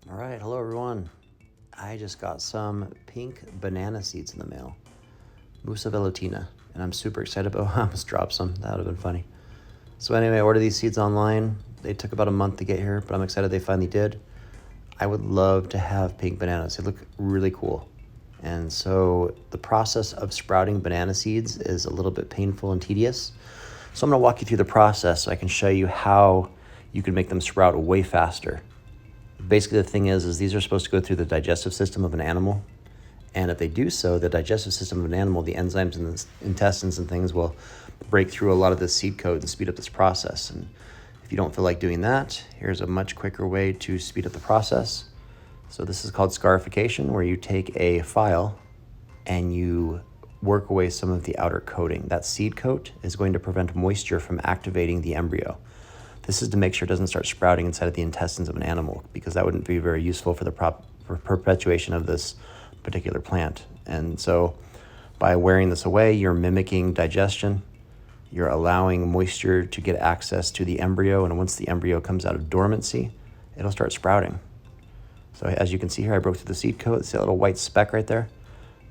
All right, hello everyone. I just got some pink banana seeds in the mail, Musa Velutina, and I'm super excited about. I almost dropped some. That would have been funny. So anyway, I ordered these seeds online. They took about a month to get here, but I'm excited they finally did. I would love to have pink bananas. They look really cool. And so the process of sprouting banana seeds is a little bit painful and tedious. So I'm going to walk you through the process so I can show you how you can make them sprout way faster. Basically, the thing is these are supposed to go through the digestive system of an animal. And if they do so, the digestive system of an animal, the enzymes in the intestines and things will break through a lot of this seed code and speed up this process. And if you don't feel like doing that, here's a much quicker way to speed up the process. So this is called scarification, where you take a file and you work away some of the outer coating. That seed coat is going to prevent moisture from activating the embryo. This is to make sure it doesn't start sprouting inside of the intestines of an animal, because that wouldn't be very useful for the for perpetuation of this particular plant. And so by wearing this away, you're mimicking digestion. You're allowing moisture to get access to the embryo, and once the embryo comes out of dormancy, it'll start sprouting. So as you can see here, I broke through the seed coat. See that little white speck right there?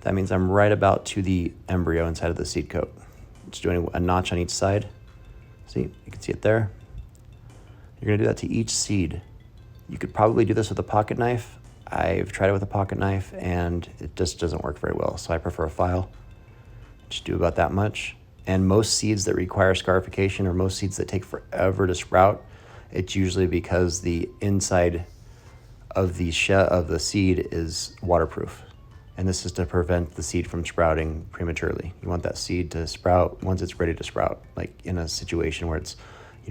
That means I'm right about to the embryo inside of the seed coat. Just doing a notch on each side. See, you can see it there. You're gonna do that to each seed. You could probably do this with a pocket knife. I've tried it with a pocket knife and it just doesn't work very well. So I prefer a file. Just do about that much. And most seeds that require scarification, or most seeds that take forever to sprout, it's usually because the inside of the shell of the seed is waterproof. And this is to prevent the seed from sprouting prematurely. You want that seed to sprout once it's ready to sprout, like in a situation where it's,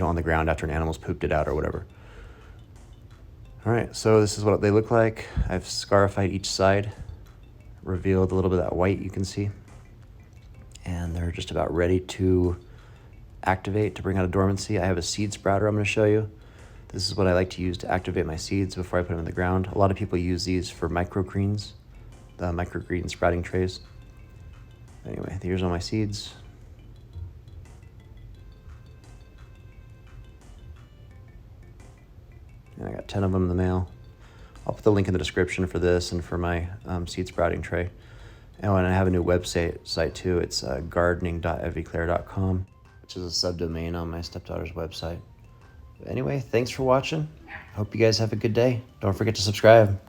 on the ground after an animal's pooped it out or whatever. All right, so this is what they look like. I've scarified each side, revealed a little bit of that white you can see. And they're just about ready to activate, to bring out of dormancy. I have a seed sprouter I'm gonna show you. This is what I like to use to activate my seeds before I put them in the ground. A lot of people use these for microgreens, the microgreen sprouting trays. Anyway, here's all my seeds. And I got 10 of them in the mail. I'll put the link in the description for this and for my seed sprouting tray. Oh, and I have a new website too. It's gardening.eviclaire.com, which is a subdomain on my stepdaughter's website. But anyway, thanks for watching. Hope you guys have a good day. Don't forget to subscribe.